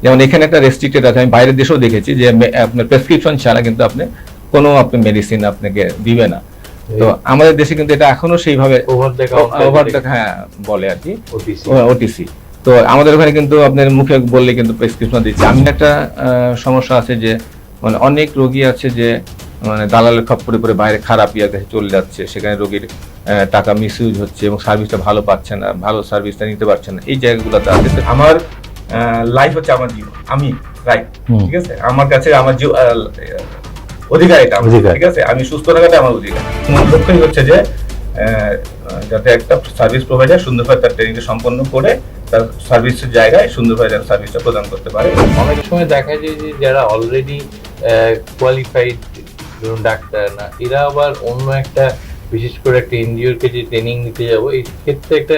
যেমন এখানে একটা রেস্ট্রিক্টেড আছে, আমি বাইরের দেশেও দেখেছি যে আপনার প্রেসক্রিপশন ছাড়া কিন্তু আপনি কোনো মেডিসিন আপনাকে দিবে না। তো আমাদের দেশে কিন্তু এটা এখনো সেইভাবে ওভার দ্য হ্যাঁ বলে আর কি, ওটিসি। তো আমাদের ওখানে কিন্তু আপনার মুখে বললে কিন্তু প্রেসক্রিপশন দিচ্ছে। আমি একটা সমস্যা আছে যে মানে অনেক রোগী আছে যে মানে দালালের খপ্পরে পড়ে বাইরে খারাপ ইয়ার কাছে চলে যাচ্ছে, সেখানে রোগীর টাকা মিসইউজ হচ্ছে এবং সার্ভিসটা ভালো পাচ্ছে না, ভালো সার্ভিসটা নিতে পারছে না। এই জায়গাগুলোতে আছে। আমার লাইফ হচ্ছে আমার জীবন, আমি রাইট, ঠিক আছে, আমার কাছে আমার অধিকার এটা, ঠিক আছে, আমি সুস্থ থাকাটা আমার অধিকার। আমার লক্ষ্যই হচ্ছে যে যাতে একটা সার্ভিস প্রোভাইডার সুন্দরভাবে তার ট্রেনিংটা সম্পন্ন করে তার সার্ভিসের জায়গায় সুন্দরভাবে যেন সার্ভিসটা প্রদান করতে পারে। অনেক সময় দেখা যায় যে যারা অলরেডি কোয়ালিফাইড, ধরুন ডাক্তার না, এরা আবার অন্য একটা বিশেষ করে একটা এনজিওর কে যে ট্রেনিং নিতে যাবো, এই ক্ষেত্রে একটা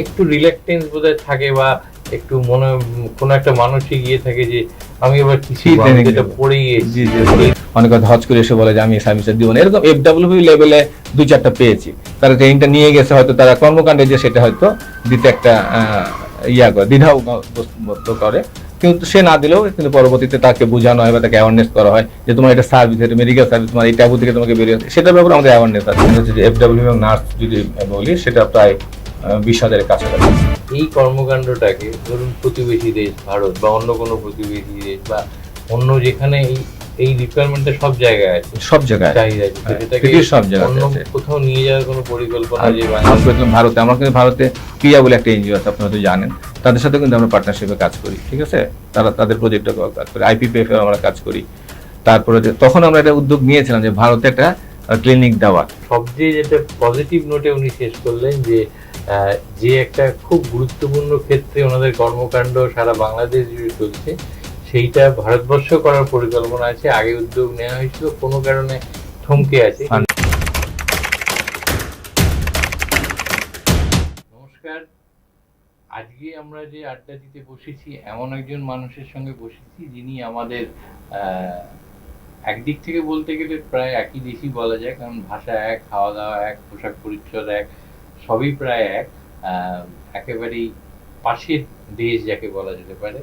একটু রিল্যাক্টেন্স বোধহয় থাকে, বা একটু মনে কোনো একটা মানুষই গিয়ে থাকে যে আমি এবার কিছু যেটা পড়েই অনেক হজ করে এসে বলে যে আমি সার্ভিসটা দিব না। এরকম এফডব্লিউ লেভেলে 2-4টা পেয়েছি, তারা ট্রেনিংটা নিয়ে গেছে, হয়তো তারা কর্মকাণ্ডে যে সেটা হয়তো দিতে একটা দ্বিধাও করে, কিন্তু সে না দিলেও কিন্তু পরবর্তীতে তাকে বোঝানো হয় বা তাকে অ্যাওয়ারনেস করা হয় যে তোমার এটা সার্ভিস, এটা মেডিকেল সার্ভিস, তোমার এই ট্যাবু থেকে তোমাকে বেরিয়ে আসে, সেটার ব্যাপারে আমাদের অ্যাওয়ারনেস আছে। যে এফডব্লিউ এবং নার্স যদি বলি, সেটা প্রায় 20,000-এর কাছাকাছি। এই কর্মকাণ্ডটাকে ধরুন প্রতিবেশী দেশ ভারত বা অন্য কোনো প্রতিবেশী দেশ বা অন্য যেখানে এই রিকোয়ারমেন্টটা সব জায়গায় আছে, সব জায়গায় চাহিদা আছে, সেটাকে সব জায়গায় অন্য কোথাও নিয়ে যাওয়ার কোনো পরিকল্পনা যে ভারতে, আমরা কিন্তু ভারতে ক্রিয়া বলে একটা এনজিও আছে, আপনারা তো জানেন, তাদের সাথে কিন্তু আমরা পার্টনারশিপে কাজ করি, ঠিক আছে, তারা তাদের প্রজেক্টে কাজ করি, আইপিপিএফ আমরা কাজ করি। তারপরে তখন আমরা একটা উদ্যোগ নিয়েছিলাম যে ভারতে একটা ক্লিনিক দেওয়া। সবচেয়ে যেটা পজিটিভ নোটে উনি শেষ করলেন যে একটা খুব গুরুত্বপূর্ণ ক্ষেত্রে ওনাদের কর্মকাণ্ড সারা বাংলাদেশ জুড়ে চলছে, সেইটা ভারতবর্ষ করার পরিকল্পনা আছে। আগে উদ্যোগ নেওয়া হয়েছিল, কোনো কারণে থমকে আছে। নমস্কার, আজকে আমরা যে আড্ডা দিতে বসেছি, এমন একজন মানুষের সঙ্গে বসেছি যিনি আমাদের একদিক থেকে বলতে গেলে প্রায় একই দেশই বলা যায়, কারণ ভাষা এক, খাওয়া দাওয়া এক, পোশাক পরিচ্ছদ এক, সবই প্রায় এক। একেবারেই পাশের দেশ যাকে বলা যেতে পারে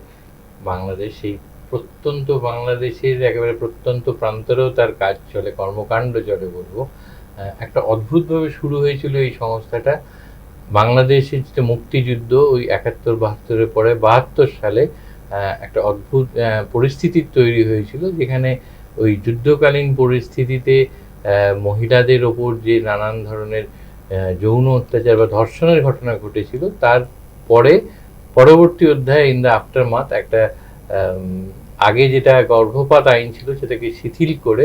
বাংলাদেশ, সেই প্রত্যন্ত বাংলাদেশের একেবারে প্রত্যন্ত প্রান্তরেও তার কাজ চলে, কর্মকাণ্ড চলে বলবো। একটা অদ্ভুতভাবে শুরু হয়েছিল এই সংস্থাটা। বাংলাদেশের যেটা মুক্তিযুদ্ধ ওই 71-72-এর পরে 72 সালে একটা অদ্ভুত পরিস্থিতির তৈরি হয়েছিল, যেখানে ওই যুদ্ধকালীন পরিস্থিতিতে মহিলাদের ওপর যে নানান ধরনের যৌন অত্যাচার বা ধর্ষণের ঘটনা ঘটেছিল, তার পরবর্তী অধ্যায়ে ইন দ্য আফটারমাথ একটা আগে যেটা গর্ভপাত আইন ছিল সেটাকে শিথিল করে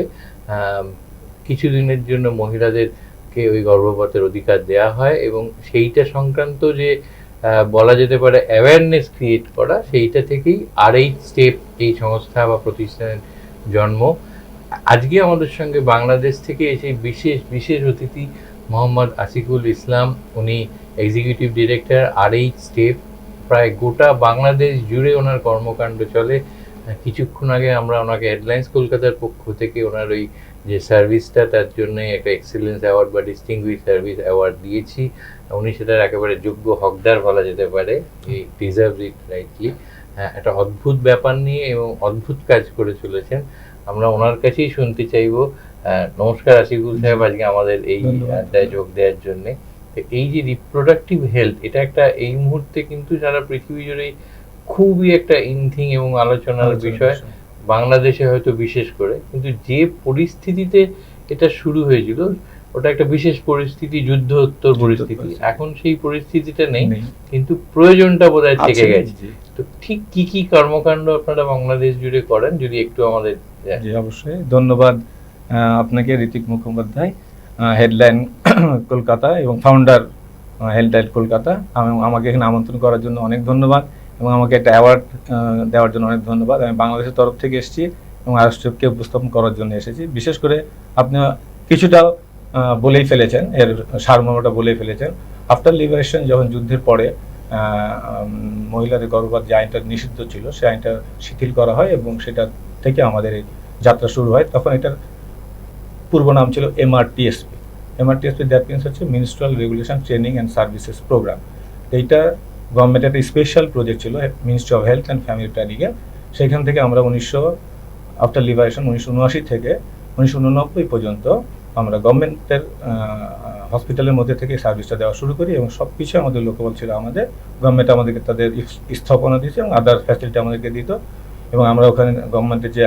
কিছুদিনের জন্য মহিলাদেরকে ওই গর্ভপাতের অধিকার দেয়া হয়, এবং সেইটা সংক্রান্ত যে বলা যেতে পারে অ্যাওয়ারনেস ক্রিয়েট করা, সেইটা থেকেই RH স্টেপ এই সংস্থা বা প্রতিষ্ঠানের জন্ম। আজকে আমাদের সঙ্গে বাংলাদেশ থেকে এসে বিশেষ অতিথি মোহাম্মদ আশিকুল ইসলাম, উনি এক্সিকিউটিভ ডিরেক্টর RH স্টেপ। প্রায় গোটা বাংলাদেশ জুড়ে ওনার কর্মকাণ্ড চলে। কিছুক্ষণ আগে আমরা ওনাকে হেডলাইন্স কলকাতার পক্ষ থেকে ওনার ওই যে সার্ভিসটা, তার জন্য একটা এক্সেলেন্স অ্যাওয়ার্ড বা ডিস্টিংগুইশ সার্ভিস অ্যাওয়ার্ড দিয়েছি। উনি সেটার একেবারে যোগ্য হকদার বলা যেতে পারে, এই ডিজার্ভ ইট রাইটলি। একটা অদ্ভুত ব্যাপার নিয়ে এবং অদ্ভুত কাজ করে চলেছেন। আমরা ওনার কাছেই শুনতে চাইবো। নমস্কার আশিকুল সাহেব, আজকে আমাদের এই আড্ডায় যোগ দেওয়ার জন্য। এই যে রিপ্রোডাক্টিভ হেলথ, এটা একটা এই মুহূর্তে কিন্তু সারা পৃথিবী জুড়ে খুবই একটা ইনথিং এবং আলোচনার বিষয়, বাংলাদেশে হয়তো বিশেষ করে। কিন্তু যে পরিস্থিতিতে এটা শুরু হয়েছিল ওটা একটা বিশেষ পরিস্থিতি, যুদ্ধোত্তর পরিস্থিতি। এখন সেই পরিস্থিতিটা নেই, কিন্তু প্রয়োজনটা বোধহয় থেকে গেছে। তো ঠিক কি কি কর্মকাণ্ড আপনারা বাংলাদেশ জুড়ে করেন, যদি একটু আমাদের। জি অবশ্যই, ধন্যবাদ আপনাকে ঋতিক মুখোপাধ্যায়, হেডলাইন কলকাতা এবং ফাউন্ডার হেডলাইন কলকাতা। আমাকে এখানে আমন্ত্রণ করার জন্য অনেক ধন্যবাদ, এবং আমাকে একটা অ্যাওয়ার্ড দেওয়ার জন্য অনেক ধন্যবাদ। আমি বাংলাদেশের তরফ থেকে এসেছি এবং রাষ্ট্রকে উপস্থাপন করার জন্য এসেছি। বিশেষ করে আপনি কিছুটা বলেই ফেলেছেন, এর সারমর্মটা বলেই ফেলেছেন। আফটার লিবারেশন, যখন যুদ্ধের পরে মহিলাদের গর্ভপাত যে আইনটা নিষিদ্ধ ছিল, সেই আইনটা শিথিল করা হয় এবং সেটা থেকে আমাদের এই যাত্রা শুরু হয়। তখন এটার পূর্ব নাম ছিল MRTSP। দ্যাট মিনস হচ্ছে ministerial regulation training and services program. এইটা গভর্নমেন্টের একটা স্পেশাল প্রজেক্ট ছিল ministry of health and family প্ল্যানিংয়ে। সেখান থেকে আমরা আফটার লিবারেশন 1979 থেকে 1989 পর্যন্ত আমরা গভর্নমেন্টের হসপিটালের মধ্যে থেকে সার্ভিসটা দেওয়া শুরু করি, এবং সব কিছু আমাদের লোকাল ছিল। আমাদের গভর্নমেন্ট আমাদেরকে তাদের স্থাপনা দিয়েছে এবং আদার ফ্যাসিলিটি আমাদেরকে দিত, এবং আমরা ওখানে গভর্নমেন্টের যে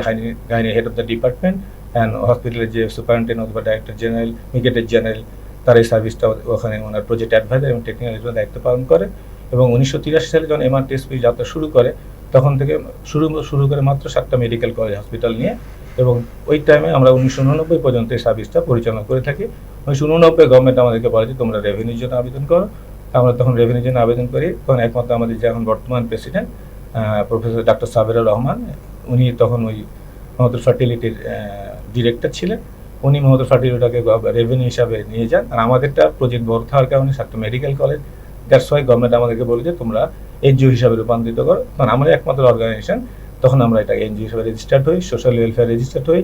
gynae head of the department and হসপিটালের যে সুপারিনটেন্ডেন্ট অথবা ডাইরেক্টর জেনারেল, ব্রিগেডিয়ার জেনারেল, তার এই সার্ভিসটা ওখানে ওনার প্রজেক্ট অ্যাডভাইজার এবং টেকনিক্যাল অ্যাডভাইজার দায়িত্ব পালন করে। এবং 1983 সালে যখন MRTSP যাত্রা শুরু করে, তখন থেকে শুরু করে মাত্র 7টা মেডিকেল কলেজ হসপিটাল নিয়ে, এবং ওই টাইমে আমরা 1989 পর্যন্ত এই সার্ভিসটা পরিচালনা করে থাকি। 1989 গভর্নমেন্ট আমাদেরকে বলে যে তোমরা রেভিনিউর জন্য আবেদন করো। আমরা তখন রেভিনিউর জন্য আবেদন করি। তখন একমাত্র আমাদের যে এখন বর্তমান president professor doctor Sabera Rahman, উনি তখন ওই মহতর ফার্টিলিটির ডিরেক্টর ছিলেন। উনি মহতর ফার্টিলিটিটাকে রেভিনিউ হিসাবে নিয়ে যান, আর আমাদেরটা প্রজেক্ট বড় থাকার কারণে 7টা medical college, that's why government আমাদেরকে বলে যে তোমরা এনজিও হিসাবে রূপান্তরিত করো। কারণ আমরা একমাত্র অর্গানাইজেশন, তখন আমরা এটা এনজিও হিসাবে রেজিস্টার্ড হই, সোশ্যাল ওয়েলফেয়ার রেজিস্টার্ড হই,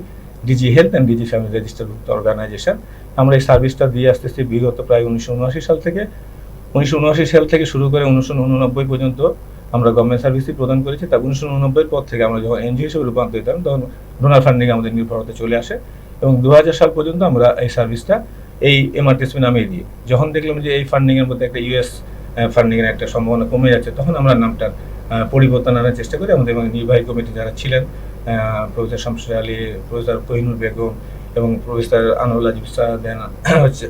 DG health and DG family রেজিস্টার্ডভুক্ত অর্গানাইজেশন। আমরা এই সার্ভিসটা দিয়ে আসতেছি বিগত প্রায় 1979 সাল থেকে। 1979 সাল থেকে শুরু করে 1989 পর্যন্ত আমরা গভর্নমেন্ট সার্ভিসই প্রদান করেছি। তার 1990 পর থেকে আমরা যখন এনজিও হিসেবে রূপান্তরিত হলাম, তখন ডোনার ফান্ডিং আমাদের নির্ভরতা চলে আসে, এবং 2000 সাল পর্যন্ত আমরা এই সার্ভিসটা এই MRTSP নামিয়ে দিই। যখন দেখলাম যে এই ফান্ডিংয়ের মধ্যে একটা US ফান্ডিংয়ের একটা সম্ভাবনা কমে যাচ্ছে, তখন আমরা নামটার পরিবর্তন আনার চেষ্টা করি। আমাদের নির্বাহী কমিটি যারা ছিলেন, প্রফেসর শামসুর আলী, প্রফেসর কোহিনুর বেগম এবং প্রফেসর আনোয়ার আজিব স্যার, দেন হচ্ছে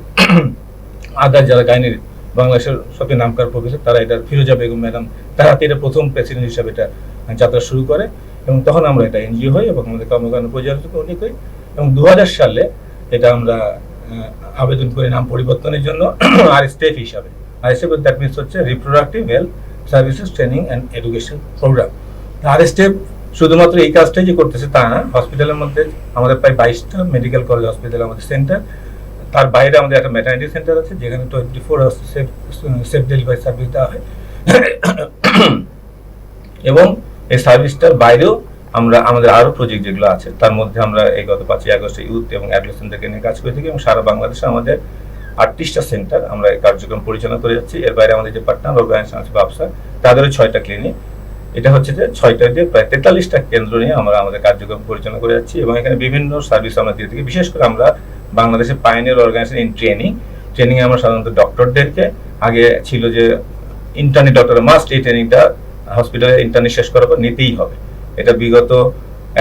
আদার যারা গাইনির বাংলাদেশের সবচেয়ে নামকার প্রফেসর, তারা এটা ফিরোজা বেগম ম্যাডাম, তারা এটা প্রথম প্রেসিডেন্ট হিসাবে এটা যাত্রা শুরু করে, এবং তখন আমরা এটা এনজিও হই এবং আমাদের কর্মকাণ্ড পরিচালনা উনি করি। এবং 2000 সালে এটা আমরা আবেদন করি নাম পরিবর্তনের জন্য RSTEP হিসাবে। RSTEP দ্যাট মিনস হচ্ছে reproductive health services training and education programme. RSTEP শুধুমাত্র এই কাজটাই যে করতেছে তা না, হসপিটালের মধ্যে আমাদের প্রায় 22টা মেডিকেল কলেজ হসপিটাল আমাদের সেন্টার, তার বাইরে আমাদের একটা ম্যাটারনিটি সেন্টার আছে যেখানে 24 আওয়ার্স সেফ ডেলিভারি সার্ভিস দেওয়া হয়। এবং এই সার্ভিসটার বাইরেও আমরা আমাদের আরও প্রজেক্ট যেগুলো আছে, তার মধ্যে আমরা এই গত 5ই আগস্ট ইউথ এবং অ্যাডোলেসেন্টদেরকে নিয়ে কাজ করে থাকি, এবং সারা বাংলাদেশে আমাদের 38টা সেন্টার আমরা এই কার্যক্রম পরিচালনা করে যাচ্ছি। এর বাইরে আমাদের যে পার্টনার অর্গানাইজেশন আছে ব্যবসা, তাদেরও 6টা ক্লিনিক। এটা হচ্ছে যে 6টা দিয়ে প্রায় 43টা কেন্দ্র নিয়ে আমরা আমাদের কার্যক্রম পরিচালনা করে যাচ্ছি, এবং এখানে বিভিন্ন সার্ভিস আমরা দিয়ে থাকি। বিশেষ করে আমরা বাংলাদেশের পাইনিয়র অর্গানাইজেশন ইন ট্রেনিংয়ে আমরা সাধারণত ডক্টরদেরকে, আগে ছিল যে ইন্টার্নি ডক্টর মাস্ট, এই ট্রেনিংটা হসপিটালে ইন্টার্নি শেষ করার পর নিতেই হবে। এটা বিগত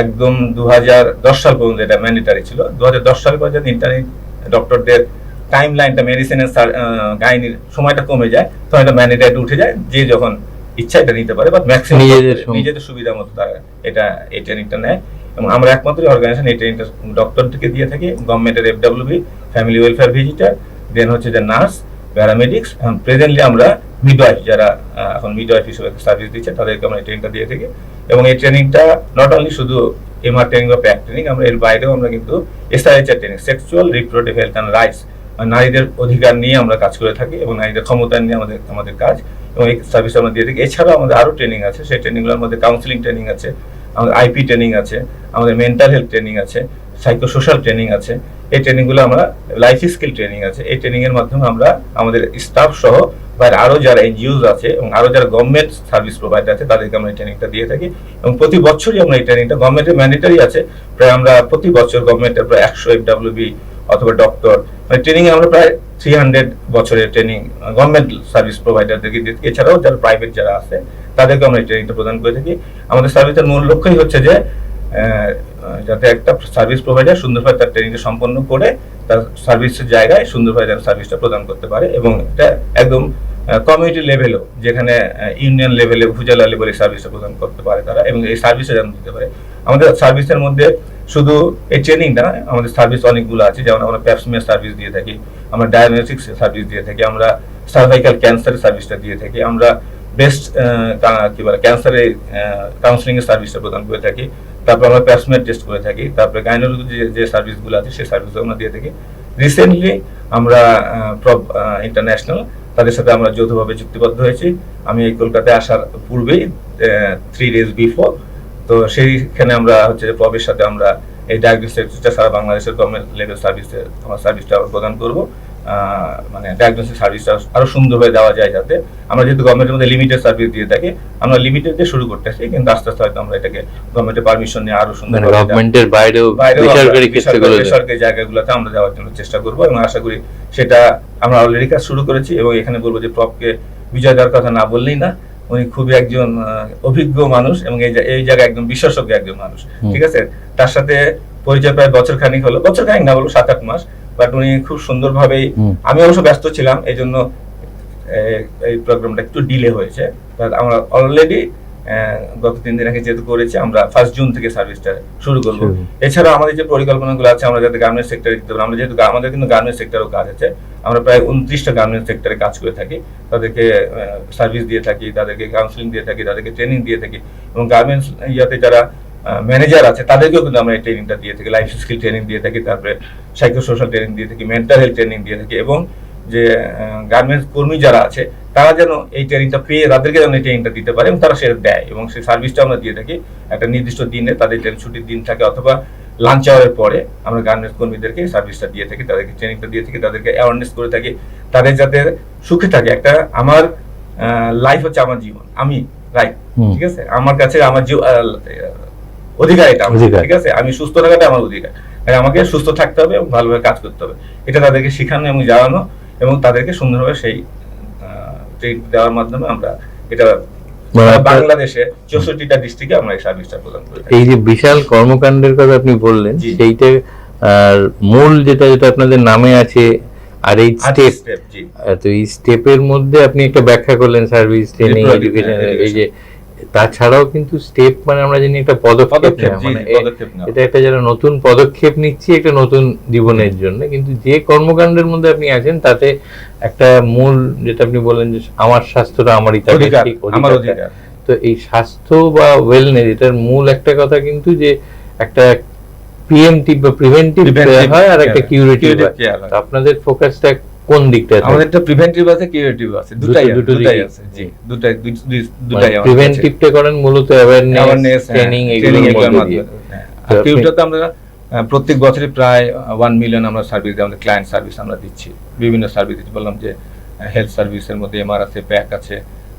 একদম 2010 সাল পর্যন্ত এটা ম্যান্ডেটারি ছিল। 2010 সাল পর্যন্ত ইন্টার্নি ডক্টরদের টাইম লাইনটা, মেডিসিনের গাইনির সময়টা কমে যায়, তখন এটা ম্যান্ডেটারি উঠে যায়, যে যখন ইচ্ছা এটা নিতে পারে, বাট ম্যাক্সিমাম নিজেদের সুবিধা মতো তারা এই ট্রেনিংটা নেয়। এবং আমরা একমাত্র অর্গানাইজেশন এই ট্রেনিংটা ডক্টরদেরকে দিয়ে থাকি। গভর্নমেন্টের FWB, ফ্যামিলি ওয়েলফেয়ার ভিজিটার, দেন হচ্ছে যে নার্স, প্যারামেডিক্স, প্রেজেন্টলি আমরা মিডওয়াইফ, যারা এখন মিডওয়াইফ হিসেবে সার্ভিস দিচ্ছে, তাদেরকে আমরা এই ট্রেনিংটা দিয়ে থাকি। এবং এই ট্রেনিংটা নট অনলি শুধু MR ট্রেনিং বা প্যাক ট্রেনিং, আমরা এর বাইরেও আমরা কিন্তু SRHR training, sexual reproductive health and rights, নারীদের অধিকার নিয়ে আমরা কাজ করে থাকি, এবং নারীদের ক্ষমতা নিয়ে আমাদের কাজ, এবং এই সার্ভিস আমরা দিয়ে থাকি। এছাড়াও আমাদের আরও ট্রেনিং আছে, সেই ট্রেনিংগুলোর মধ্যে কাউন্সিলিং ট্রেনিং আছে, আমাদের IP ট্রেনিং আছে, আমাদের মেন্টাল হেলথ ট্রেনিং আছে, সাইকো সোশ্যাল ট্রেনিং আছে। এই ট্রেনিংগুলো আমরা লাইফ স্কিল ট্রেনিং আছে। এই ট্রেনিংয়ের মাধ্যমে আমরা আমাদের স্টাফ সহ বাইরে আরও যারা NGOs আছে এবং আরও যারা গভর্নমেন্ট সার্ভিস প্রোভাইডার আছে, তাদেরকে আমরা এই ট্রেনিংটা দিয়ে থাকি। এবং প্রতি বছরই আমরা এই ট্রেনিংটা, গভর্নমেন্টের ম্যান্ডেটারি আছে, প্রায় আমরা প্রতি বছর গভর্নমেন্টের প্রায় 100 FWB অথবা ডক্টর ট্রেনিংয়ে আমরা প্রায় 300 বছরের ট্রেনিং গভর্নমেন্ট সার্ভিস প্রোভাইডারদেরকে দিই। এছাড়াও যারা প্রাইভেট যারা আছে, তাদেরকে আমরা এই ট্রেনিংটা প্রদান করে থাকি। আমাদের সার্ভিসের মূল লক্ষ্যই হচ্ছে যে যাতে একটা সার্ভিস প্রোভাইডার সুন্দরভাবে তার ট্রেনিংটা সম্পন্ন করে তার সার্ভিসের জায়গায় সুন্দরভাবে যেন সার্ভিসটা প্রদান করতে পারে, এবং এটা একদম কমিউনিটি লেভেলও, যেখানে ইউনিয়ন লেভেলে, উপজেলা লেভেলে সার্ভিসটা প্রদান করতে পারে তারা, এবং এই সার্ভিসটা যেন দিতে পারে। আমাদের সার্ভিসের মধ্যে শুধু এই ট্রেনিংটা নয়, আমাদের সার্ভিস অনেকগুলো আছে, যেমন আমরা প্যাপসমিয়ার সার্ভিস দিয়ে থাকি, আমরা ডায়াগনস্টিক্স সার্ভিস দিয়ে থাকি, আমরা সার্ভাইকাল ক্যান্সারের সার্ভিসটা দিয়ে থাকি, আমরা বেস্ট কি বলে ক্যান্সারের কাউন্সিলিংয়ের সার্ভিসটা প্রদান করে থাকি, তারপর আমরা প্যাপসমিয়ার টেস্ট করে থাকি, তারপরে গাইনোলজি যে সার্ভিসগুলো আছে সেই সার্ভিসগুলো আমরা দিয়ে থাকি। রিসেন্টলি আমরা ইন্টারন্যাশনাল, তাদের সাথে আমরা যৌথভাবে চুক্তিবদ্ধ হয়েছি। আমি এই কলকাতায় আসার পূর্বেই 3 days বিফোর, তো সেইখানে আমরা হচ্ছে যে প্রবের সাথে আমরা এই ডায়াগনস্টিক্সটা সারা বাংলাদেশের গভর্নমেন্ট লেভেল সার্ভিসটা প্রদান করব। মানে ডায়াগনোসিস সার্ভিসটা আরো সুন্দরভাবে দেওয়া যায়, যাতে আমরা যেহেতু গভর্নমেন্টের মধ্যে লিমিটেড সার্ভিস দিয়ে থাকি, আমরা লিমিটেড দিয়ে শুরু করতেছি, কিন্তু আস্তে আস্তে হয়তো আমরা এটাকে গভর্নমেন্টের পারমিশন নিয়ে আরো সুন্দর গভর্নমেন্টের বাইরেও বেসরকারি ক্ষেত্রগুলো বেসরকারি জায়গাগুলোতে আমরা যাওয়ার জন্য চেষ্টা করব, এবং আশা করি সেটা আমরা অলরেডি কাজ শুরু করেছি। এবং এখানে বলবো যে প্রফকে বিজয় দেওয়ার কথা না বললেই না, উনি খুবই একজন অভিজ্ঞ মানুষ এবং এই জায়গায় একদম বিশেষজ্ঞ একজন মানুষ, ঠিক আছে। তার সাথে পরিচয় প্রায় বছর খানিক হলো, বছর খানিক না বলবো 7-8 মাস, বাট উনি খুব সুন্দরভাবেই, আমি অবশ্য ব্যস্ত ছিলাম এই জন্য এই প্রোগ্রামটা একটু ডিলে হয়েছে। আমরা অলরেডি গত 3 দিন আগে যেহেতু করেছি, আমরা 1 জুন থেকে সার্ভিসটা শুরু করবো। এছাড়া আমাদের যে পরিকল্পনাগুলো আছে, আমরা যাতে গার্মেন্টস সেক্টরে দিতে পারি, আমরা যেহেতু আমাদের কিন্তু গার্মেন্টস সেক্টরেও কাজ আছে, আমরা প্রায় 29টা গার্মেন্টস সেক্টরে কাজ করে থাকি, তাদেরকে সার্ভিস দিয়ে থাকি, তাদেরকে কাউন্সিলিং দিয়ে থাকি, তাদেরকে ট্রেনিং দিয়ে থাকি, এবং গার্মেন্টস ইয়াতে যারা ম্যানেজার আছে তাদেরকেও কিন্তু আমরা এই ট্রেনিংটা দিয়ে থাকি, লাইফ স্কিল ট্রেনিং দিয়ে থাকি, তারপরে সাইকো সোশ্যাল ট্রেনিং দিয়ে থাকি, মেন্টাল হেলথ ট্রেনিং দিয়ে থাকি, এবং যে গার্মেন্টস কর্মী যারা আছে তারা যেন এই ট্রেনিংটা পেয়ে তাদেরকে যেন এই ট্রেনিংটা দিতে পারে, এবং তারা সেটা দেয়, এবং সেই সার্ভিসটা আমরা দিয়ে থাকি একটা নির্দিষ্ট দিনে, তাদের যেন ছুটির দিন থাকে অথবা লাঞ্চ আওয়ারের পরে আমরা গার্মেন্টস কর্মীদেরকে সার্ভিসটা দিয়ে থাকি, তাদেরকে ট্রেনিংটা দিয়ে থাকি, তাদেরকে অ্যাওয়ারনেস করে থাকি, তাদের যাতে সুখে থাকে। একটা আমার লাইফ হচ্ছে আমার জীবন, আমি রাইট, ঠিক আছে, আমার কাছে আমার অধিকার এটা, ঠিক আছে, আমি সুস্থ থাকাটা আমার অধিকার, আমাকে সুস্থ থাকতে হবে এবং ভালোভাবে কাজ করতে হবে, এটা তাদেরকে শেখানো এবং জানানো, এবং তাদেরকে সুন্দরভাবে সেই ট্রেনিং দেওয়ার মাধ্যমে আমরা এটা বাংলাদেশে 64টা ডিস্ট্রিক্টে আমরা এই সার্ভিসটা প্রদান করি। এই যে বিশাল কর্মকাণ্ডের কথা আপনি বললেন, সেইটা মূল যেটা আপনাদের নামে আছে, আর এই স্টেপ, তো এই স্টেপের মধ্যে আপনি একটা ব্যাখ্যা করলেন সার্ভিস, ট্রেনিং, এডুকেশন, এই যে তাছাড়াও কিন্তু স্টেপ মানে আমরা জানি একটা পদক্ষেপ, মানে এটা একটা যারা নতুন পদক্ষেপ নিচ্ছি একটা নতুন জীবনের জন্য, কিন্তু যে কর্মকাণ্ডের মধ্যে আপনি আছেন তাতে একটা মূল যেটা আপনি বললেন যে আমার স্বাস্থ্যটা আমারই অধিকার, তো এই স্বাস্থ্য বা ওয়েলনেস এটার মূল একটা কথা কিন্তু যে একটা প্রিএমটিভ বা প্রিভেন্টিভ হয় আর একটা কিউরেটিভ হয়। আপনাদের ফোকাসটা কোন দিকটা? আমাদের একটা প্রিভেন্টিভ আছে, কিউরেটিভ আছে, দুটাই আছে। জি, দুটাই প্রিভেন্টিভটা করেন মূলত অ্যাওয়ারনেস, ট্রেনিং, এগুলোর মধ্যে দিয়ে। আর কিউরেটিভটা আমরা প্রত্যেক বছরই প্রায় 1 মিলিয়ন আমরা সার্ভিস দিই, আমাদের ক্লায়েন্ট সার্ভিস আমরা দিচ্ছি, বিভিন্ন সার্ভিস বললাম যে হেলথ সার্ভিসের মধ্যে এমআর আছে, প্যাক আছে,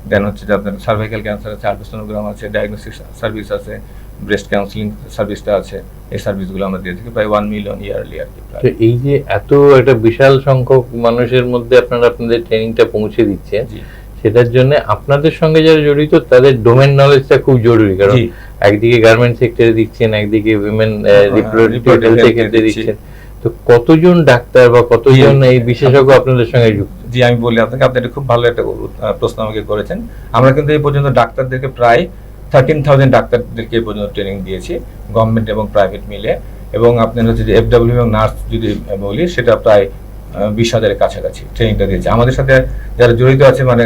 দেন হচ্ছে যে আপনার সার্ভাইকাল ক্যান্সার আছে, আল্ট্রাসোনোগ্রাম আছে, ডায়াগনস্টিক সার্ভিস আছে, ব্রেস্ট কাউন্সিলিং সার্ভিসটা আছে, এই সার্ভিসগুলো আমরা দিয়ে থাকি প্রায় 1 মিলিয়ন ইয়ারলি আর কি। তো এই যে এত একটা বিশাল সংখ্যক মানুষের মধ্যে আপনারা আপনাদের ট্রেনিংটা পৌঁছে দিচ্ছেন, সেটার জন্য আপনাদের সঙ্গে যারা জড়িত তাদের ডোমেন নলেজটা খুব জরুরি, কারণ একদিকে গার্মেন্ট সেক্টরে দিচ্ছেন, একদিকে উইমেন রিপ্রোডাক্টিভ হেলথের ক্ষেত্রে দিচ্ছেন, তো কতজন ডাক্তার বা কতজন এই বিশেষজ্ঞ আপনাদের সঙ্গে যুক্ত? জি, আমি বলি আপনাকে, আপনি খুব ভালো একটা প্রশ্ন আমাকে করেছেন। আমরা কিন্তু এই পর্যন্ত ডাক্তারদেরকে প্রায় 13,000 ডাক্তারদেরকে এই পর্যন্ত ট্রেনিং দিয়েছি, গভর্নমেন্ট এবং প্রাইভেট মিলে, এবং আপনার হচ্ছে যে এফডব্লিউ এবং নার্স যদি বলি সেটা প্রায় 20,000-এর কাছাকাছি ট্রেনিংটা দিয়েছে। আমাদের সাথে যারা জড়িত আছে মানে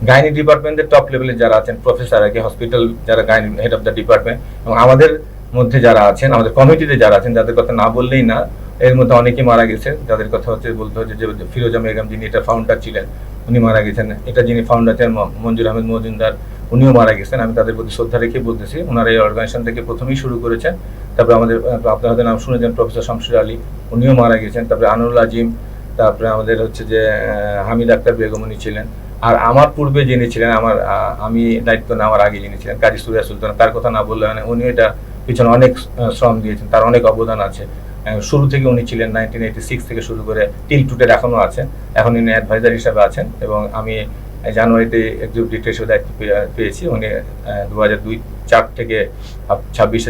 গাইনি ডিপার্টমেন্টের টপ লেভেলে যারা আছেন, প্রফেসর আর কি, হসপিটাল যারা gynae head of the department, এবং আমাদের মধ্যে যারা আছেন, আমাদের কমিটিতে যারা আছেন, যাদের কথা না বললেই না, এর মধ্যে অনেকেই মারা গেছেন, যাদের কথা হচ্ছে বলতে হচ্ছে যে ফিরোজা বেগম যিনি এটা ফাউন্ডার ছিলেন উনি মারা গেছেন, এটা যিনি ফাউন্ডার ছিলেন মঞ্জুর আহমেদ মজুমদার উনিও মারা গেছেন। আমি তাদের প্রতি শ্রদ্ধা রেখে বলতেছি, ওনারা এই অর্গানাইজেশন থেকে প্রথমেই শুরু করেছেন। তারপরে আমাদের আপনার হয়তো নাম শুনেছেন প্রফেসর শামসুর আলী, উনিও মারা গেছেন। তারপরে আনোয়ার আজিম, তারপরে আমাদের হচ্ছে যে হামিদ আক্তার বেগম উনি ছিলেন। আর আমার পূর্বে যিনি ছিলেন, আমি দায়িত্ব নেওয়ার আগে যিনি ছিলেন কাজী সুরিয়া সুলতান, তার কথা না বললে মানে উনি এটা পিছনে অনেক শ্রম দিয়েছেন, তার অনেক অবদান আছে। শুরু থেকে উনি ছিলেন 1986 থেকে শুরু করে টিল টুডের এখনো আছেন, এখন উনি অ্যাডভাইজার হিসাবে আছেন, এবং আমি জানুয়ারিতে এক্সিকিউটিভ ডিরেক্টর হিসেবে দায়িত্ব পেয়েছি। উনি 2004 থেকে 26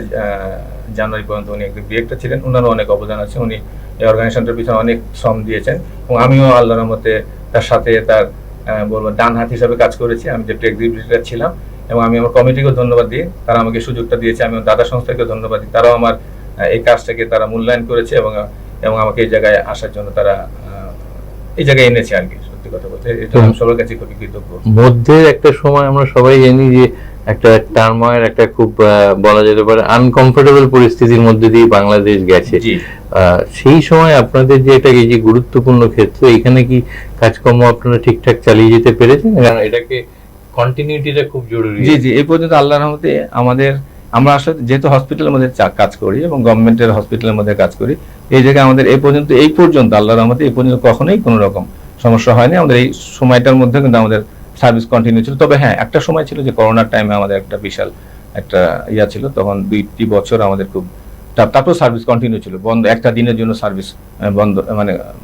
জানুয়ারি পর্যন্ত উনি একজন ডিরেক্টর ছিলেন, ওনারও অনেক অবদান আছে, উনি এই অর্গানাইজেশনটার পিছনে অনেক শ্রম দিয়েছেন, এবং আমিও আল্লাহর রহমতে তার সাথে তার বলবো ডান হাত হিসাবে কাজ করেছি। আমি যে এক্সিকিউটিভ ডিরেক্টর ছিলাম, এবং আমি আমার কমিটিকেও ধন্যবাদ দিই, তারা আমাকে সুযোগটা দিয়েছে। আমি দাদা সংস্থাকেও ধন্যবাদ দিই, তারাও আমার এই কাজটাকে তারা মূল্যায়ন করেছে, এবং আমাকে এই জায়গায় আসার জন্য তারা এই জায়গায় এনেছে আর কি। সত্যি কথা বলতে এটা আমি সবার কাছে খুবই কৃতজ্ঞ। মধ্যে একটা সময় আমরা সবাই জানি যে একটা টার্ময়ের, একটা খুব বলা যেতে পারে আনকমফোর্টেবল পরিস্থিতির মধ্যে দিয়ে বাংলাদেশ গেছে। সেই সময় আপনাদের যে এটা এই যে গুরুত্বপূর্ণ ক্ষেত্র, এখানে কি কাজকর্ম আপনারা ঠিকঠাক চালিয়ে যেতে পেরেছেন? কারণ এটাকে কন্টিনিউটিটা খুব জরুরি। জি জি, এই পর্যন্ত আল্লাহর রহমতে আমাদের আমরা আসলে যেহেতু হসপিটালের মধ্যে কাজ করি এবং গভর্নমেন্টের হসপিটালের মধ্যে কাজ করি, এই জায়গায় আমাদের এই পর্যন্ত আল্লাহর রহমতে এই পর্যন্ত কখনোই কোনো রকম সমস্যা হয়নি। আমাদের এই সময়টার মধ্যে কিন্তু আমাদের সার্ভিস কন্টিনিউ ছিল। তবে হ্যাঁ, একটা সময় ছিল যে করোনার টাইমে আমাদের একটা বিশাল একটা ছিল, তখন 2টি বছর আমাদের খুব তারপর সার্ভিস কন্টিনিউ ছিল, বন্ধ একটা দিনের জন্য সার্ভিস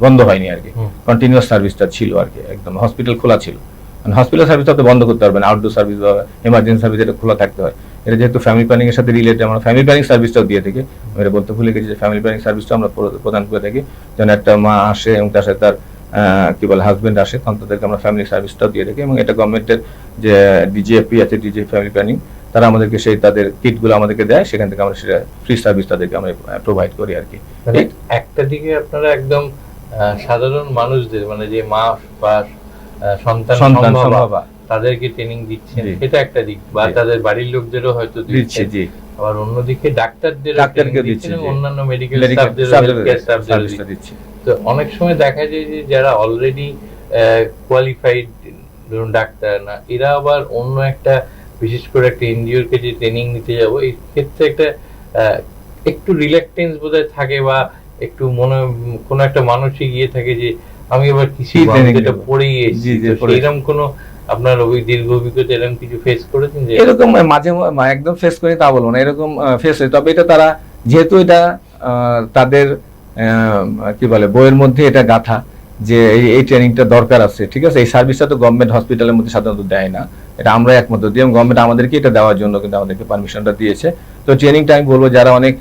বন্ধ হয়নি আর কি, কন্টিনিউয়াস সার্ভিসটা ছিল আর কি, একদম হসপিটাল খোলা ছিল। মানে হসপিটাল সার্ভিস তো বন্ধ করতে পারবেন, আউটডোর সার্ভিস বা এমার্জেন্সি সার্ভিস এটা খোলা থাকতে হয়। এটা যেহেতু ফ্যামিলি প্ল্যানিং এর সাথে রিলেটেড, আমরা ফ্যামিলি প্ল্যানিং সার্ভিসটাও দিয়ে থাকি। আমি এটা বলতে ভুলে গেছি যে ফ্যামিলি প্ল্যানিং সার্ভিসটা আমরা প্রদান করে থাকি। যেন একটা মা আসে এবং তার সাথে তার হাজবেন্ড আসে, তখন তাদেরকে আমরা ফ্যামিলি সার্ভিসটাও দিয়ে থাকি। এবং এটা গভর্নমেন্টের যে ডিজিএফপি আছে, ডিজি ফ্যামিলি প্ল্যানিং, তারা আমাদেরকে সেই তাদের কিটগুলো আমাদেরকে দেয়, সেখান থেকে আমরা সেটা ফ্রি সার্ভিস তাদেরকে আমরা প্রোভাইড করি আর কি। মানে একটা দিকে আপনারা একদম সাধারণ মানুষদের, মানে যে মা বা সন্তান সম্ভবা তাদেরকে ট্রেনিং দিচ্ছেন, এটা একটা দিক, বা তাদের বাড়ির লোকদেরও হয়তো দিচ্ছেন। আবার অন্যদিকে ডাক্তারকে দিচ্ছেন, অন্যান্য মেডিকেল স্টাফদের দিচ্ছে। তো অনেক সময় দেখা যায় যে যারা অলরেডি কোয়ালিফাইড, ধরুন ডাক্তার না, এরা আবার অন্য একটা, বিশেষ করে একটা এনজিওর কে যে ট্রেনিং নিতে যাবো, এই ক্ষেত্রে একটা একটু রিল্যাক্টেন্স বোধহয় থাকে, বা একটু মনে কোনো একটা মানসিক ইয়ে থাকে যে আমি এবার কৃষি যেটা পড়েই এসেছি, এরকম কোনো আপনার দীর্ঘ অভিজ্ঞতা এরকম কিছু ফেস করেছেন? যে এরকম মাঝে একদম ফেস করি তা বলবো না, এরকম ফেস হয়। তবে এটা তারা যেহেতু এটা তাদের কি বলে বইয়ের মধ্যে এটা গাথা যে এই ট্রেনিংটা দরকার আছে, ঠিক আছে, এই সার্ভিসটা তো গভর্নমেন্ট হসপিটালের মধ্যে সাধারণত দেয় না, এটা আমরা একমাত্র দিই, এবং গভর্নমেন্ট আমাদেরকে এটা দেওয়ার জন্য কিন্তু আমাদেরকে পারমিশনটা দিয়েছে। তো ট্রেনিংটা আমি বলবো যারা অনেক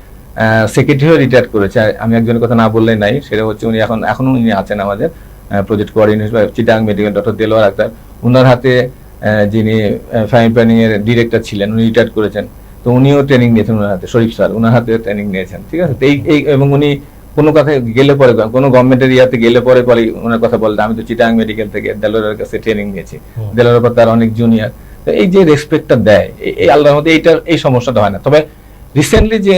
সেক্রেটারিও রিটায়ার করেছে, আমি একজনের কথা না বললেই নাই, সেটা হচ্ছে উনি এখনো উনি আছেন আমাদের project coordinator Chittagong medical, doctor Delwar Akhter. উনার হাতে যিনি ফ্যামিলি প্ল্যানিং এর ডিরেক্টর ছিলেন, উনি রিটায়ার করেছেন, তো উনিও ট্রেনিং নিয়েছেন ওনার হাতে, শরীফ স্যার ওনার হাতে ট্রেনিং নিয়েছেন, ঠিক আছে। তো এই এবং উনি কোনো কথায় গেলে পরে, কোনো গভর্নমেন্টের ইয়াতে গেলে পরে ওনার কথা বলতে, আমি তো চিটাগাং মেডিকেল থেকে দেলোয়ারের কাছে ট্রেনিং নিয়েছি, দেলোয়ারের পর তার অনেক জুনিয়র, তো এই যে রেসপেক্টটা দেয়, এই আল্লাহর মধ্যে এই সমস্যাটা হয় না। তবে রিসেন্টলি যে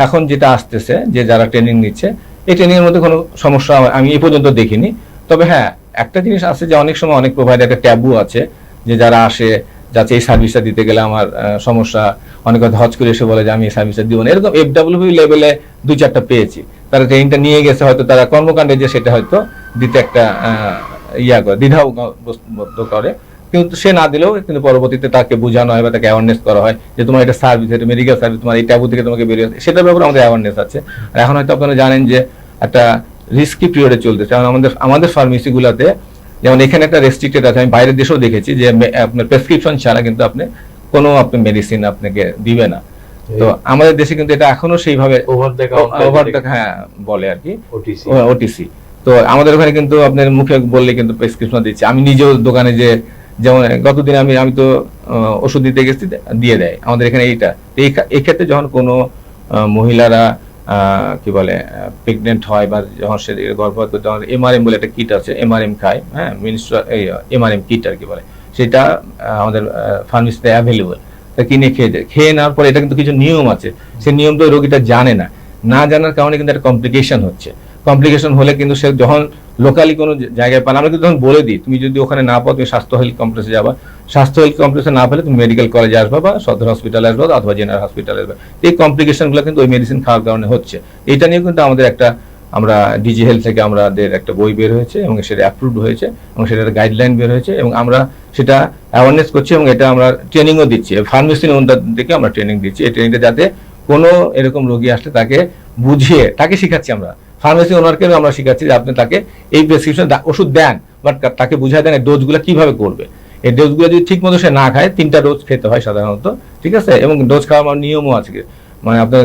এখন যেটা আসতেছে, যে যারা ট্রেনিং নিচ্ছে, এই ট্রেনিং এর মধ্যে কোনো সমস্যা আমি এই পর্যন্ত দেখিনি। তবে হ্যাঁ, একটা জিনিস আছে যে অনেক সময় অনেক প্রোভাইডার একটা ট্যাবু আছে, যে যারা আসে যাচ্ছে এই সার্ভিসটা দিতে গেলে আমার সমস্যা, অনেক কথা হজ করে এসে বলে যে আমি এই সার্ভিসটা দিব না, এরকম FWB লেভেলে 2-4টা পেয়েছি। তারা ট্রেনিংটা নিয়ে গেছে, হয়তো তারা কর্মকাণ্ডে যে সেটা হয়তো দিতে একটা করে দ্বিধাবোধ করে, কিন্তু সে না দিলেও কিন্তু পরবর্তীতে তাকে বোঝানো হয় বা তাকে অ্যাওয়ারনেস করা হয় যে তোমার এটা সার্ভিস, এটা মেডিকেল সার্ভিস, তোমার এই ট্যাবু থেকে তোমাকে বেরিয়ে, সেটার ব্যাপারে আমাদের অ্যাওয়ারনেস আছে। আর এখন হয়তো আপনারা জানেন যে একটা রিস্কি পিরিয়ডে চলতেছে, কারণ আমাদের ফার্মেসিগুলোতে, যেমন এখানে একটা রেস্ট্রিক্টেড আছে, আমি বাইরের দেশেও দেখেছি যে আপনার প্রেসক্রিপশন ছাড়া কিন্তু আপনি কোনো মেডিসিন আপনাকে দিবে না। তো আমাদের দেশে কিন্তু এটা এখনো সেইভাবে ওভার দ্য হ্যাঁ বলে আর কি, ওটিসি। তো আমাদের ওখানে কিন্তু আপনার মুখে বললে কিন্তু প্রেসক্রিপশন দিচ্ছে। আমি নিজেও দোকানে যে, যেমন গতদিন আমি তো ওষুধ দিতে গেছি, দিয়ে দেয় আমাদের এখানে এইটা। এই ক্ষেত্রে যখন কোনো মহিলারা কি বলে প্রেগনেন্ট হয় বা যখন সে গর্ভবতী, তখন MRM বলে একটা কিট আছে, MRM খায়, হ্যাঁ, MRM কিট আর কি বলে, সেটা আমাদের ফার্মেসিতে অ্যাভেলেবল, তা কিনে খেয়ে নেওয়ার পরে এটা কিন্তু কিছু নিয়ম আছে, সেই নিয়ম তো রোগীটা জানে না জানার কারণে কিন্তু একটা কমপ্লিকেশন হচ্ছে। কমপ্লিকেশন হলে কিন্তু সে যখন লোকালি কোনো জায়গায় পান, আমরা কিন্তু তখন বলে দিই, তুমি যদি ওখানে না পাও তুমি স্বাস্থ্য হেলথ কমপ্লেক্সে যাবা, স্বাস্থ্য হেলথ কমপ্লেক্সে না পেলে তুমি মেডিকেল কলেজে আসবা বা সদর হসপিটালে আসবা অথবা জেনারেল হসপিটালে আসবা। এই কমপ্লিকেশনগুলো কিন্তু ওই মেডিসিন খাওয়ার কারণে হচ্ছে। এটা নিয়ে কিন্তু আমাদের একটা, আমরা ডিজি হেলথ থেকে আমাদের একটা বই বের হয়েছে এবং সেটা অ্যাপ্রুভড হয়েছে এবং সেটার গাইডলাইন বের হয়েছে এবং আমরা সেটা অ্যাওয়ারনেস করছি এবং এটা আমরা ট্রেনিংও দিচ্ছি, ফার্মেসি ওনাদেরকে আমরা ট্রেনিং দিচ্ছি। এই ট্রেনিংটা যাতে কোনো এরকম রোগী আসলে তাকে বুঝিয়ে, তাকে শিখাচ্ছি আমরা, ফার্মেসি ওনারকেও আমরা শিখাচ্ছি যে আপনি তাকে এই প্রেসক্রিপশন ওষুধ দেন, বাট তাকে বুঝাই দেন এই ডোজগুলো কিভাবে করবে। এই ডোজগুলো যদি ঠিক মতো সে না খায়, 3টা ডোজ খেতে হয় সাধারণত, ঠিক আছে, এবং ডোজ খাওয়ার নিয়মও আছে, মানে আপনার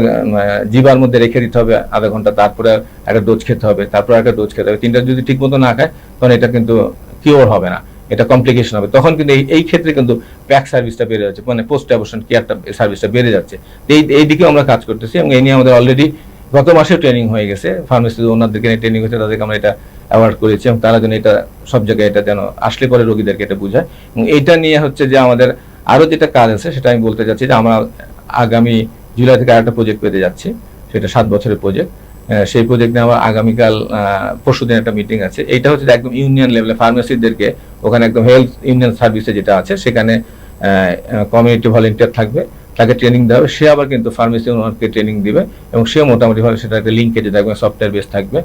জিবার মধ্যে রেখে দিতে হবে আধা ঘন্টা, তারপরে একটা ডোজ খেতে হবে, তারপরে একটা ডোজ খেতে হবে। 3টা যদি ঠিক মতো না খায়, তখন এটা কিন্তু কিওর হবে না, এটা কমপ্লিকেশন হবে। তখন কিন্তু এই ক্ষেত্রে কিন্তু প্যাক সার্ভিসটা বেড়ে যাচ্ছে, মানে পোস্ট অ্যাবর্শন কেয়ারটা সার্ভিসটা বেড়ে যাচ্ছে। এই দিকেও আমরা কাজ করতেছি এবং এই নিয়ে আমাদের অলরেডি গত মাসে ট্রেনিং হয়ে গেছে, ফার্মেসি ওনাদেরকে নিয়ে ট্রেনিং হয়েছে, তাদেরকে আমরা এটা অ্যাওয়ার্ড করেছি এবং তারা যেন এটা সব জায়গায় এটা যেন আসলে পরে রোগীদেরকে এটা বোঝায়। এবং এইটা নিয়ে হচ্ছে যে আমাদের আরো যেটা কাজ আছে সেটা আমি বলতে চাচ্ছি যে আমরা আগামী জুলাই থেকে আরেকটা প্রজেক্ট পেতে যাচ্ছি, সেটা 7 বছরের প্রজেক্ট। সেই প্রজেক্ট নিয়ে আমার আগামীকাল পরশুদিন একটা মিটিং আছে। এইটা হচ্ছে একদম ইউনিয়ন লেভেলে ফার্মেসিদেরকে, ওখানে একদম হেলথ ইউনিয়ন সার্ভিসে যেটা আছে সেখানে কমিউনিটি ভলেন্টিয়ার থাকবে, তাকে ট্রেনিং দেওয়া হবে, সে আবার কিন্তু ফার্মেসি ওনারকে ট্রেনিং দিবে এবং সে মোটামুটিভাবে সেটা একটা লিঙ্কেজে থাকবে, সফটওয়্যার বেস থাকবে,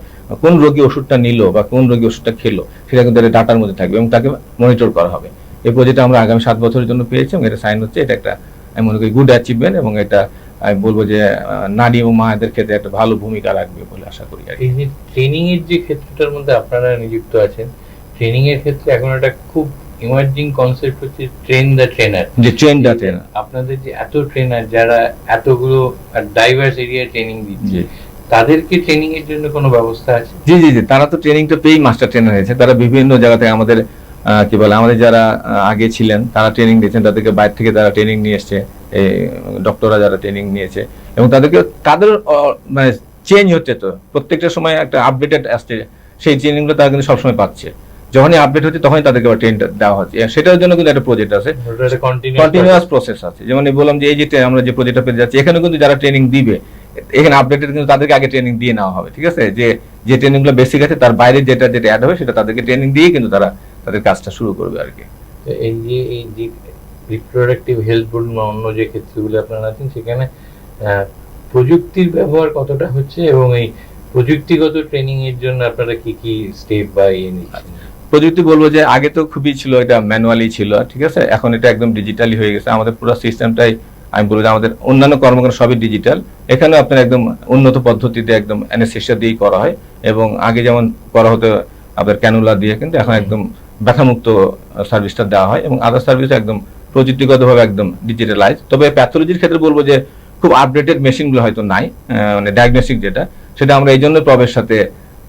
কোন রোগী ওষুধটা নিল বা কোন রোগী ওষুধটা খেলো সেটা কিন্তু একটা ডাটার মধ্যে থাকবে এবং তাকে মনিটর করা হবে। এই প্রজেক্টটা আমরা আগামী 7 বছরের জন্য পেয়েছি এবং এটা সাইন হচ্ছে। এটা একটা আমি মনে করি গুড অ্যাচিভমেন্ট এবং এটা আমি বলবো যে নারী এবং মায়েদের ক্ষেত্রে একটা ভালো ভূমিকা রাখবে বলে আশা করি আর কি। এই যে ট্রেনিং এর যে ক্ষেত্রটার মধ্যে আপনারা নিযুক্ত আছেন, ট্রেনিং এর ক্ষেত্রে এখন একটা খুব ইমার্জিং কনসেপ্ট হচ্ছে ট্রেন দ্য ট্রেনার। যে ট্রেনটা ট্রেনার, আপনাদের যে এত ট্রেনার যারা এতগুলো ডাইভার্স এরিয়ায় ট্রেনিং দিচ্ছে, জি তাদেরকে ট্রেনিং এর জন্য কোনো ব্যবস্থা আছে? জি জি জি, তারা তো ট্রেনিংটা পেয়েই মাস্টার ট্রেনার হয়েছে। তারা বিভিন্ন জায়গা থেকে আমাদের কি বলে আমাদের যারা আগে ছিলেন তারা ট্রেনিং দিয়েছেন, তাদেরকে বাইরে থেকে তারা ট্রেনিং নিয়ে এসছে, এই ডক্টররা যারা ট্রেনিং নিয়েছে এবং তাদেরকে তাদের মানে চেঞ্জ হচ্ছে, তো প্রত্যেকটা সময় একটা আপডেটেড আসছে, সেই ট্রেনিংগুলো তারা কিন্তু সবসময় পাচ্ছে। যখনই আপডেট হচ্ছে তখনই তাদেরকে আবার ট্রেনটা দেওয়া হচ্ছে। সেটার জন্য কিন্তু একটা প্রজেক্ট আছে, কন্টিনিউয়াস প্রসেস আছে। যেমন বললাম যে এই যে আমরা যে প্রজেক্টটা পেতে যাচ্ছি, এখানে কিন্তু যারা ট্রেনিং দিবে, এখানে আপডেটেড কিন্তু তাদেরকে আগে ট্রেনিং দিয়ে নেওয়া হবে, ঠিক আছে? যে ট্রেনিংগুলো বেসিক আছে তার বাইরে যেটা অ্যাড হবে সেটা তাদেরকে ট্রেনিং দিয়ে কিন্তু তারা তাদের কাজটা শুরু করবে আর কি। এই যে রিপ্রোডাক্টিভ হেলথ বলুন বা অন্য যে ক্ষেত্রগুলো আপনারা আছেন, সেখানে প্রযুক্তির ব্যবহার কতটা হচ্ছে এবং এই প্রযুক্তিগত ট্রেনিং এর জন্য আপনারা কি কি স্টেপ বা ইয়ে নিচ্ছেন? প্রযুক্তি বলবো যে আগে তো খুবই ছিল, এটা ম্যানুয়ালি ছিল, ঠিক আছে? এখন এটা একদম ডিজিটালি হয়ে গেছে। আমাদের পুরো সিস্টেমটাই আমি বলবো যে আমাদের অন্যান্য কর্মকাণ্ড সবই ডিজিটাল। এখানে আপনার একদম উন্নত পদ্ধতিতে একদম অ্যানেস্থেসিয়া দিয়েই করা হয় এবং আগে যেমন করা হতো আপনার ক্যানুলা দিয়ে, কিন্তু এখন একদম ব্যথামুক্ত সার্ভিসটা দেওয়া হয় এবং আদার সার্ভিস একদম প্রযুক্তিগতভাবে একদম ডিজিটালাইজ। তবে প্যাথোলজির ক্ষেত্রে বলবো যে খুব আপডেটেড মেশিনগুলো হয়তো নাই, মানে ডায়াগনস্টিক যেটা, সেটা আমরা এই জন্য প্রবের সাথে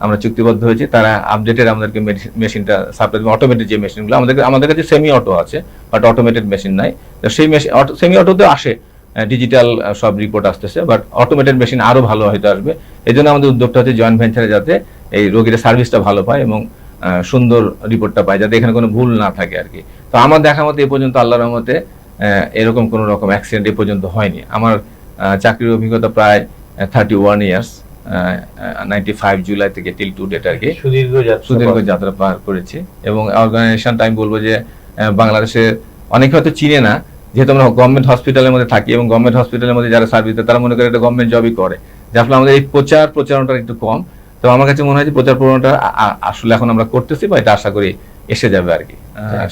আমরা চুক্তিবদ্ধ হয়েছি। তারা আপডেটেড আমাদেরকে মেশিনটা সাপ্লাই, অটোমেটেড যে মেশিনগুলো আমাদের কাছে সেমি অটো আছে, বাট অটোমেটেড মেশিন নাই। তো সেই মেশিন সেমি অটোতে আসে ডিজিটাল সব রিপোর্ট আসতেছে, বাট অটোমেটেড মেশিন আরো ভালো হয়তো আসবে। এই জন্য আমাদের উদ্যোগটা হচ্ছে জয়েন্ট ভেঞ্চারে যাতে এই রোগীরা সার্ভিসটা ভালো পায় এবং সুন্দর রিপোর্টটা পায়, যাতে এখানে কোনো ভুল না থাকে আর কি। তো আমার দেখা মতে এ পর্যন্ত আল্লাহর রহমতে এরকম কোনো রকম অ্যাক্সিডেন্ট এ পর্যন্ত হয়নি। আমার চাকরির অভিজ্ঞতা প্রায় 31 ইয়ার্স, 95 জুলাই থেকে টিল টু ডেট আর কি, সুদীর্ঘ যাত্রা পার করেছি। এবং অর্গানাইজেশনটা আমি বলবো যে বাংলাদেশে অনেকে হয়তো চিনে না, যেহেতু আমরা গভর্নমেন্ট হসপিটালের মধ্যে থাকি এবং গভর্নমেন্ট হসপিটালের মধ্যে যারা সার্ভিস দেয় তারা মনে করে এটা গভর্নমেন্ট জবই করে, যার ফলে আমাদের এই প্রচারণাটা একটু কম। তো আমার কাছে মনে হয় যে প্রচারণাটা আসলে এখন আমরা করতেছি বা এটা আশা করি এসে যাবে আর কি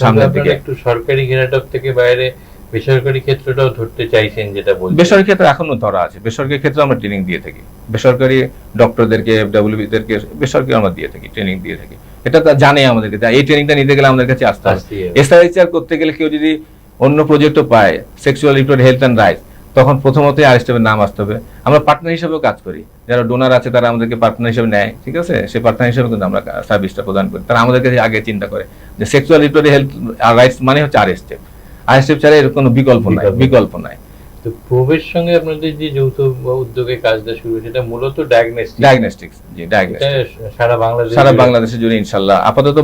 সামনের দিকে। একটু সরকারি ঘেরাটক থেকে বাইরে বেসরকারি ক্ষেত্রটাও ধরতে চাইছেন যেটা বলছেন? বেসরকারি ক্ষেত্রে এখনো ধরা আছে, বেসরকারি ক্ষেত্রে আমরা ট্রেনিং দিয়ে থাকি, বেসরকারি ডক্টরদেরকে, এফডব্লিউবিদেরকে বেসরকারি আমরা দিয়ে থাকি, ট্রেনিং দিয়ে থাকি। এটা তো জানে আমাদেরকে, এই ট্রেনিংটা নিতে গেলে আমাদের কাছে আসতে হবে। এসআইএইচআর করতে গেলে কেউ যদি অন্য প্রজেক্টও পায়, sexual reproductive health and rights, তখন প্রথমতই আরএসটিএফের নাম আসতে হবে। আমরা পার্টনার হিসেবেও কাজ করি, যারা ডোনার আছে তারা আমাদেরকে পার্টনার হিসেবে নেয়, ঠিক আছে? সেই পার্টনার হিসেবে কিন্তু আমরা সার্ভিসটা প্রদান করি। তারা আমাদের কাছে আগে চিন্তা করে যে সেক্সুয়াল রিপ্রোডাক্টিভ হেলথ আর রাইটস মানে হচ্ছে আরএসটিএফ ছাড়া এর কোনো বিকল্প নাই। তো প্রবেশ সঙ্গে আপনাদের যে যৌথ উদ্যোগে কাজটা শুরু হয়েছে, এটা মূলত ডায়াগনস্টিক্স। জি, ডায়াগনস্টিক্স সারা বাংলাদেশে জুড়ে ইনশাআল্লাহ আপাতত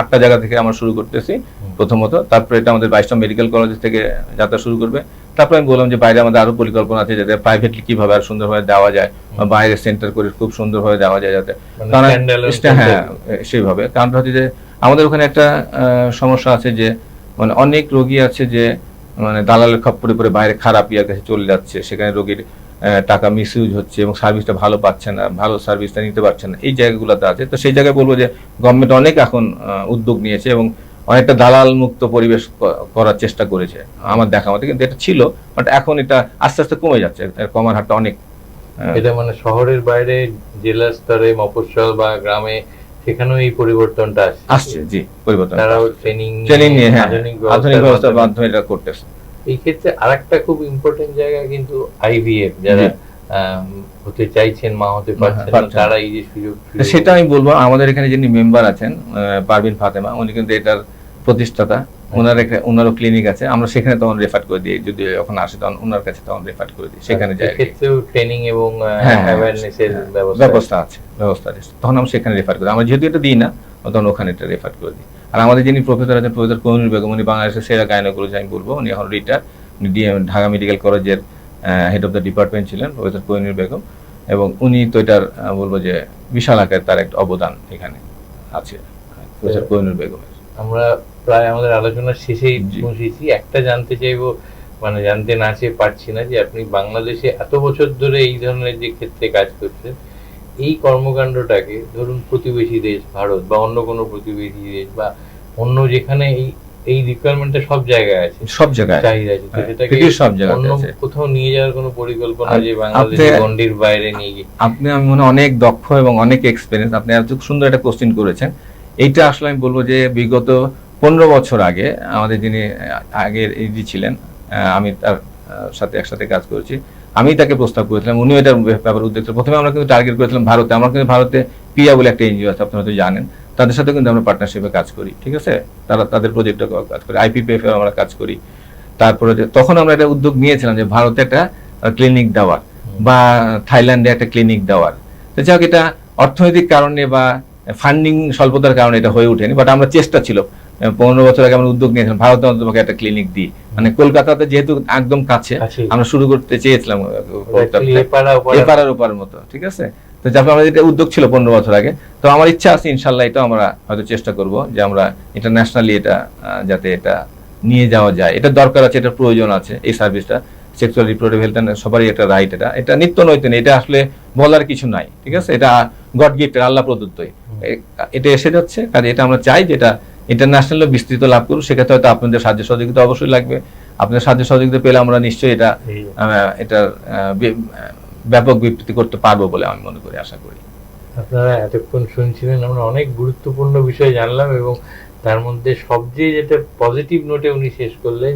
8টা জায়গা থেকে আমরা শুরু করতেছি প্রথমত। তারপরে এটা আমাদের 22টা মেডিকেল কলেজ থেকে যাত্রা শুরু করবে। তারপরে আমি বললাম যে বাইরে আমাদের আরো পরিকল্পনা আছে, যাতে প্রাইভেটলি কিভাবে আর সুন্দরভাবে দেওয়া যায় বা বাইরে সেন্টার করে খুব সুন্দরভাবে দেওয়া যায়, যাতে হ্যাঁ সেইভাবে। কারণটা হচ্ছে যে আমাদের ওখানে একটা সমস্যা আছে যে মানে অনেক রোগী আছে যে মানে দালালের খপ্পরে পড়ে বাইরে খারাপ ইয়ার কাছে চলে যাচ্ছে, সেখানে রোগীর টাকা মিসইউজ হচ্ছে এবং সার্ভিসটা ভালো পাচ্ছে না, ভালো সার্ভিসটা নিতে পারছে না, এই জায়গাগুলোতে আছে। তো সেই জায়গায় বলবো যে গভর্নমেন্ট অনেক এখন উদ্যোগ নিয়েছে এবং অনেকটা দালাল মুক্ত পরিবেশ করার চেষ্টা করেছে আমার দেখা মতে, কিন্তু এটা ছিল, বাট এখন এটা আস্তে আস্তে কমে যাচ্ছে, কমার হারটা অনেক। এটা মানে শহরের বাইরে জেলা স্তরে, মফস্বল বা গ্রামে, সেখানেও এই পরিবর্তনটা আসছে। জি, পরিবর্তন, তারাও ট্রেনিং নিয়ে আধুনিক ব্যবস্থার মাধ্যমে এটা করতেছে। এই ক্ষেত্রে আরেকটা খুব ইম্পর্টেন্ট জায়গা কিন্তু আইভিএফ, যারা হতে চাইছেন মা হতে পারছেন না, তারা এই যে সুযোগ, সেটা আমি বলবো আমাদের এখানে যিনি মেম্বার আছেন পারভিন ফাতেমা, উনি কিন্তু এটার প্রতিষ্ঠাতা। ওনারও ক্লিনিক আছে, আমরা সেখানে তখন রেফার করে দিই, যদি এখন আসে তখন ওনার কাছে তখন রেফার করে দিই, সেখানে যাই। ক্ষেত্রেও ট্রেনিং এবং অ্যাওয়ারনেসের ব্যবস্থা আছে। তখন আমরা সেখানে রেফার করি, আমরা যেহেতু এটা দিই না তখন ওখানে এটা রেফার করে দিই। আর আমাদের যিনি প্রফেসর আছেন, প্রফেসর কোহিনুর বেগম, উনি বাংলাদেশের সেরা গাইনোকোলজি আমি বলবো, উনি এখন রিটায়ার, উনি ঢাকা মেডিকেল কলেজের হেড অফ দ্য ডিপার্টমেন্ট ছিলেন, প্রফেসর কোহিনুর বেগম, এবং উনি তো এটার বলবো যে বিশাল আকার তার একটা অবদান এখানে আছে, প্রফেসর কোহিনুর বেগমের। আমরা প্রায় আমাদের আলোচনার শেষেই পৌঁছেছি। একটা জানতে চাইবো মানে জানতে না চেয়ে পারছি না যে আপনি বাংলাদেশে এত বছর ধরে এই ধরনের যে ক্ষেত্রে কাজ করছেন, এই কর্মকাণ্ডটাকে ধরুন প্রতিবেশী দেশ ভারত বা অন্য কোনো প্রতিবেশী দেশ বা অন্য যেখানে এই রিকোয়ারমেন্টটা সব জায়গায় আছে, সব জায়গায় চাহিদা আছে, তো সেটাকে পৃথিবীর সব জায়গায় অন্য আছে। কোথাও নিয়ে যাওয়ার কোনো পরিকল্পনা আর যে বাংলাদেশের আপনি- গণ্ডির বাইরে নিয়ে গিয়ে? আপনি আমি মনে হয় অনেক দক্ষ এবং অনেক এক্সপিরিয়েন্স, আপনি এত সুন্দর একটা কোশ্চেন করেছেন। এইটা আসলে আমি বলবো যে বিগত 15 বছর আগে আমাদের যিনি আগের এইডি ছিলেন, আমি তার সাথে একসাথে কাজ করেছি, আমি তাকে প্রস্তাব করেছিলাম, উনিও এটার ব্যাপারে উদ্যোগ ছিলেন। প্রথমে আমরা কিন্তু টার্গেট করেছিলাম ভারতে। আমরা কিন্তু ভারতে পিয়া বলে একটা এনজিও আছে, আপনারা তো জানেন, তাদের সাথে কিন্তু আমরা পার্টনারশিপে কাজ করি, ঠিক আছে, তারা তাদের প্রজেক্টে কাজ করি, আইপিপিএফ আমরা কাজ করি। তারপরে তখন আমরা একটা উদ্যোগ নিয়েছিলাম যে ভারতে একটা ক্লিনিক দেওয়ার বা থাইল্যান্ডে একটা ক্লিনিক দেওয়ার। তো যাক, এটা অর্থনৈতিক কারণে বা ফান্ডিং স্বল্পতার কারণে এটা হয়ে ওঠেনি, বাট আমরা চেষ্টা ছিল। 15 বছর আগে আমরা উদ্যোগ নিয়েছিলাম ভারতে অন্তত একটা ক্লিনিক দিই, মানে কলকাতাতে যেহেতু একদম কাছে আমরা শুরু করতে চেয়েছিলাম এপাড়ার ওপারের মতো, ঠিক আছে। তো যার আমাদের এটা উদ্যোগ ছিল 15 বছর আগে। তো আমার ইচ্ছা আছে ইনশাল্লাহ এটা আমরা হয়তো চেষ্টা করব যে আমরা ইন্টারন্যাশনালি এটা যাতে এটা নিয়ে যাওয়া যায়। এটা দরকার আছে, এটা প্রয়োজন আছে। এই সার্ভিসটা সেক্সুয়াল রিপ্রোডাক্টিভ হেলথ সবারই একটা রাইট, এটা নিত্য নৈতিক, এটা আসলে বলার কিছু নাই, ঠিক আছে। এটা গড গিফটেড, আল্লাহ প্রদত্তই, এটা এসে যাচ্ছে। কাজে এটা আমরা চাই যে এটা ইন্টারন্যাশনাল বিস্তৃত লাভ করুক। সেক্ষেত্রে হয়তো আপনাদের সাহায্য সহযোগিতা অবশ্যই লাগবে। আপনাদের সাহায্য সহযোগিতা পেলে আমরা নিশ্চয়ই এটা ব্যাপক বিবৃতি করতে পারবো বলে আমি মনে করি, আশা করি। আপনারা এতক্ষণ শুনছিলেন, আমরা অনেক গুরুত্বপূর্ণ বিষয় জানলাম এবং তার মধ্যে সবচেয়ে যেটা পজিটিভ নোটে উনি শেষ করলেন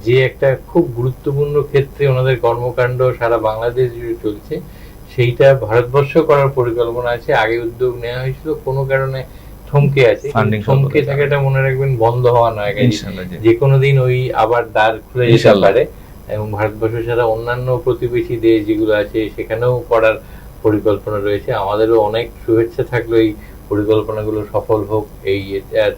যে একটা খুব গুরুত্বপূর্ণ ক্ষেত্রে ওনাদের কর্মকাণ্ড সারা বাংলাদেশ জুড়ে চলছে, সেইটা ভারতবর্ষ করার পরিকল্পনা আছে। আগে উদ্যোগ নেওয়া হয়েছিল, কোনো কারণে থমকে আছে। থমকে থাকাটা মনে রাখবেন বন্ধ হওয়া নয়, যে কোনো দিন ওই আবার দ্বার খুলে যেতে পারে। এবং ভারতবর্ষ ছাড়া অন্যান্য প্রতিবেশী দেশ যেগুলো আছে সেখানেও করার পরিকল্পনা রয়েছে। আমাদেরও অনেক শুভেচ্ছা থাকলো এই পরিকল্পনাগুলো সফল হোক। এই আর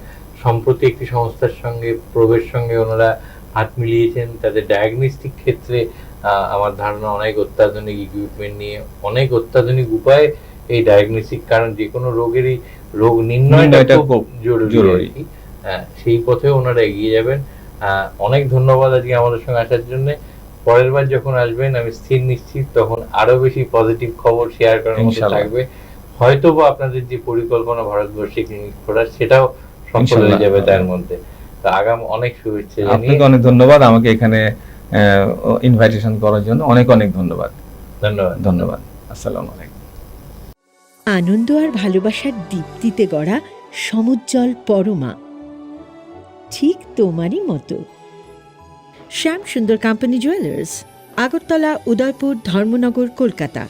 সম্প্রতি একটি সংস্থার সঙ্গে প্রবেশ সঙ্গে ওনারা হাত মিলিয়েছেন, তাদের ডায়াগনস্টিক ক্ষেত্রে আমার ধারণা অনেক অত্যাধুনিক ইকুইপমেন্ট নিয়ে অনেক অত্যাধুনিক উপায়ে এই ডায়াগনস্টিক, কারণ যে কোনো রোগেরই রোগ নির্ণয়টা খুব জরুরি, সেই পথে ওনারা এগিয়ে যাবেন। অনেক ধন্যবাদ আজকে আমাদের সঙ্গে আসার জন্য। পরের বার যখন আসবেন আমি স্থির নিশ্চিত তখন আরো বেশি পজিটিভ খবর শেয়ার করার মতো থাকবে। হয়তো বা আপনাদের যে পরিকল্পনা ভারতবর্ষে ক্লিনিক খোলার সেটাও সফল হয়ে যাবে তার মধ্যে। তো আগাম অনেক শুভেচ্ছা জানিয়ে আপনাকে অনেক ধন্যবাদ আমাকে এখানে ইনভাইটেশন করার জন্য। অনেক অনেক ধন্যবাদ। ধন্যবাদ। আসসালামু আলাইকুম। আনন্দ আর ভালোবাসার দীপ্তিতে গড়া সমুজ্জ্বল পরমা, ঠিক তোমারই মতো। শ্যাম সুন্দর কোম্পানি জুয়েলার্স, আগরতলা, উদয়পুর, ধর্মনগর, কলকাতা।